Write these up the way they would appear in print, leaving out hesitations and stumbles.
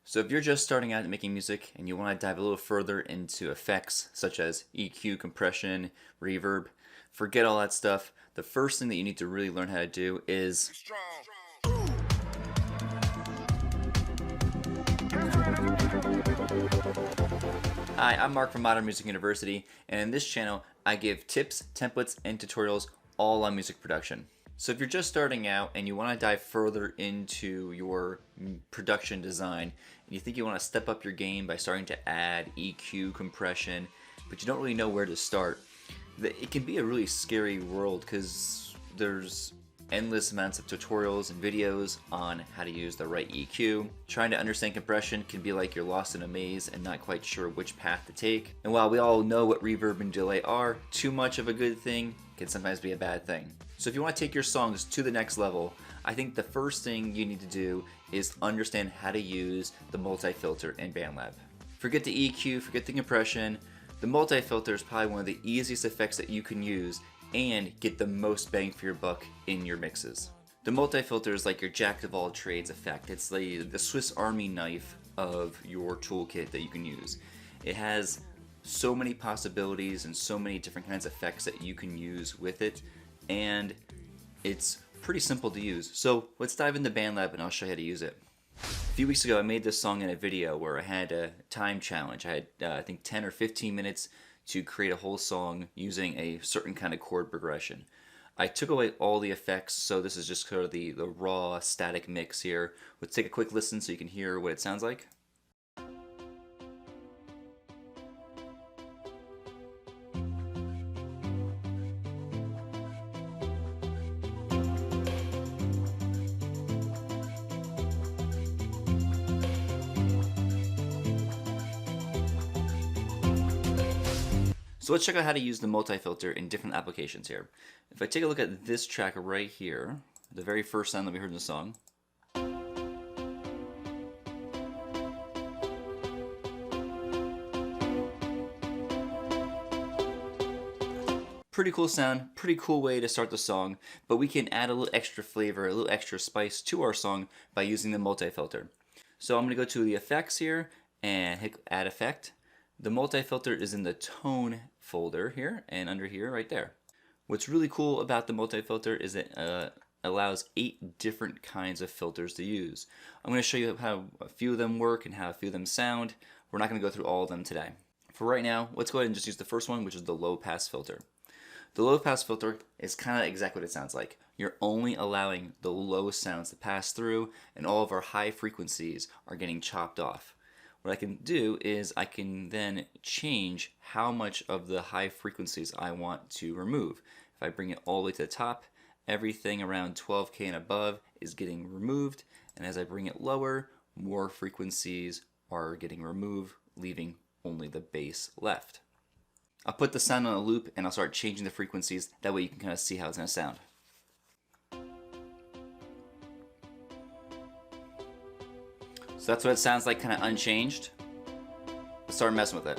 So if you're just starting out making music and you want to dive a little further into effects such as EQ, compression, reverb, forget all that stuff. The first thing that you need to really learn how to do is Hi, I'm Mark from Modern Music University, and in this channel I give tips, templates, and tutorials all on music production. So if you're just starting out and you want to dive further into your production design, and you think you want to step up your game by starting to add EQ, compression, but you don't really know where to start, it can be a really scary world because there's endless amounts of tutorials and videos on how to use the right EQ. Trying to understand compression can be like you're lost in a maze and not quite sure which path to take. And while we all know what reverb and delay are, too much of a good thing can sometimes be a bad thing. So if you want to take your songs to the next level, I think the first thing you need to do is understand how to use the multi-filter in Bandlab. Forget the EQ, forget the compression. The multi-filter is probably one of the easiest effects that you can use and get the most bang for your buck in your mixes. The multi-filter is like your jack of all trades effect. It's the Swiss Army knife of your toolkit that you can use. It has so many possibilities and so many different kinds of effects that you can use with it, and it's pretty simple to use. So let's dive into Bandlab and I'll show you how to use it. A few weeks ago I made this song in a video where I had a time challenge. I had I think 10 or 15 minutes to create a whole song using a certain kind of chord progression. I took away all the effects, so this is just sort of the raw static mix here. Let's take a quick listen so you can hear what it sounds like. So let's check out how to use the multi-filter in different applications here. If I take a look at this track right here, the very first sound that we heard in the song, pretty cool sound, pretty cool way to start the song, but we can add a little extra flavor, a little extra spice to our song by using the multi-filter. So I'm going to go to the effects here and hit add effect. The multi-filter is in the tone folder here and under here right there. What's really cool about the multi-filter is it allows 8 different kinds of filters to use. I'm going to show you how a few of them work and how a few of them sound. We're not going to go through all of them today. For right now, let's go ahead and just use the first one, which is the low pass filter. The low pass filter is kind of exactly what it sounds like. You're only allowing the low sounds to pass through, and all of our high frequencies are getting chopped off. What I can do is I can then change how much of the high frequencies I want to remove. If I bring it all the way to the top, everything around 12K and above is getting removed, and as I bring it lower, more frequencies are getting removed, leaving only the bass left. I'll put the sound on a loop and I'll start changing the frequencies, that way you can kind of see how it's going to sound. So that's what it sounds like, kind of unchanged. Let's start messing with it.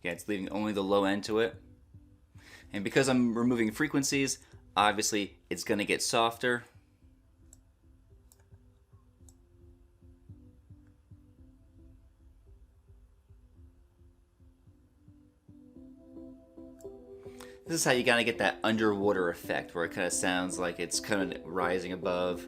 Yeah, it's leaving only the low end to it. And because I'm removing frequencies, obviously it's going to get softer. This is how you gotta get that underwater effect where it kind of sounds like it's kind of rising above.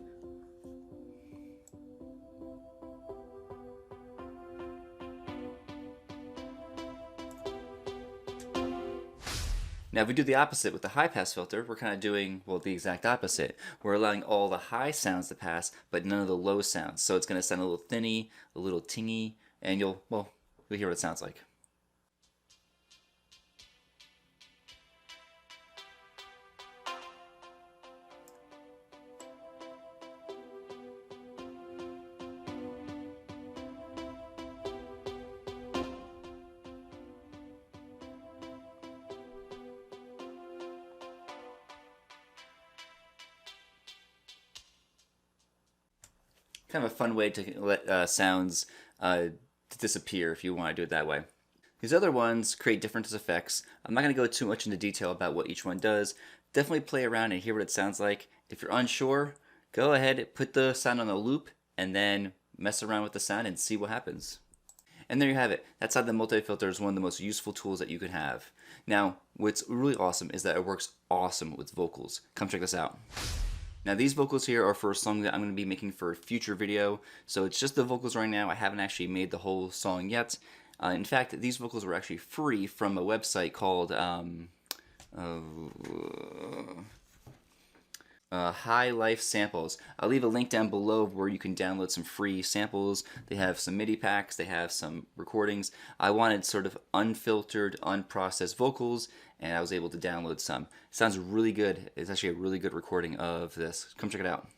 Now if we do the opposite with the high pass filter, we're kind of doing, well, the exact opposite. We're allowing all the high sounds to pass, but none of the low sounds. So it's going to sound a little thinny, a little tingy, and you'll hear what it sounds like. Kind of a fun way to let sounds to disappear if you want to do it that way. These other ones create different effects. I'm not going to go too much into detail about what each one does. Definitely play around and hear what it sounds like. If you're unsure, go ahead, put the sound on a loop, and then mess around with the sound and see what happens. And there you have it. That's how the multi-filter is one of the most useful tools that you could have. Now, what's really awesome is that it works awesome with vocals. Come check this out. Now these vocals here are for a song that I'm going to be making for a future video. So it's just the vocals right now. I haven't actually made the whole song yet. In fact, these vocals were actually free from a website called High Life Samples. I'll leave a link down below where you can download some free samples. They have some MIDI packs, they have some recordings. I wanted sort of unfiltered, unprocessed vocals, and I was able to download some. It sounds really good. It's actually a really good recording of this. Come check it out.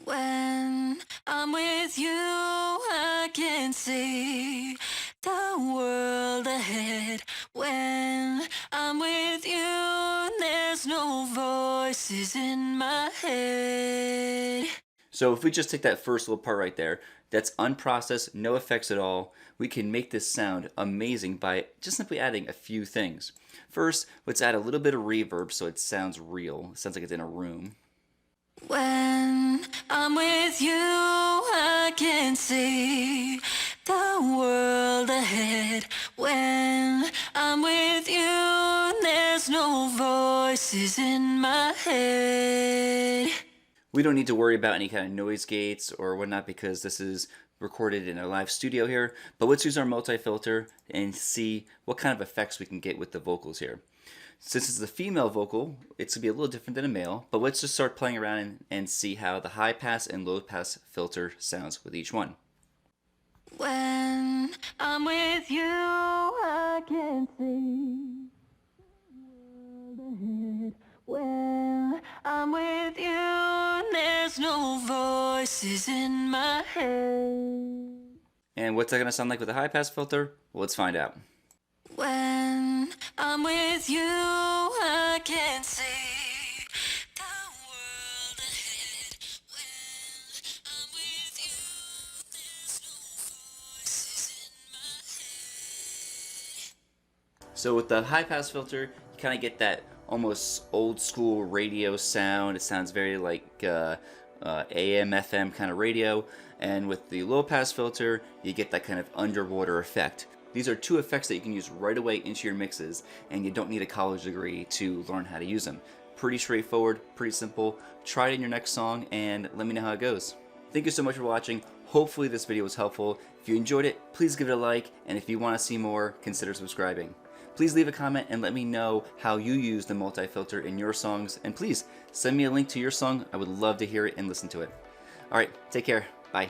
When I'm with you, I can see the world ahead. When I'm with you, there's no voices in my head. So if we just take that first little part right there, that's unprocessed, no effects at all. We can make this sound amazing by just simply adding a few things. First, let's add a little bit of reverb so it sounds real. It sounds like it's in a room. When I'm with you, I can see the world ahead. When I'm with you, there's no voices in my head. We don't need to worry about any kind of noise gates or whatnot because this is recorded in a live studio here. But let's use our multi-filter and see what kind of effects we can get with the vocals here. Since it's a female vocal, it's going to be a little different than a male, but let's just start playing around and see how the high pass and low pass filter sounds with each one. When I'm with you, I can see the world ahead. When I'm with you, there's no voices in my head. And what's that going to sound like with a high pass filter? Well, let's find out. When I'm with you, I can see the world ahead. When I'm with you, there's no voices in my head. So with the high pass filter, you kind of get that almost old school radio sound. It sounds very like AM, FM kind of radio. And with the low pass filter, you get that kind of underwater effect. These are two effects that you can use right away into your mixes, and you don't need a college degree to learn how to use them. Pretty straightforward, pretty simple. Try it in your next song and let me know how it goes. Thank you so much for watching. Hopefully this video was helpful. If you enjoyed it, please give it a like, and if you want to see more, consider subscribing. Please leave a comment and let me know how you use the multi-filter in your songs, and please send me a link to your song. I would love to hear it and listen to it. Alright, take care. Bye.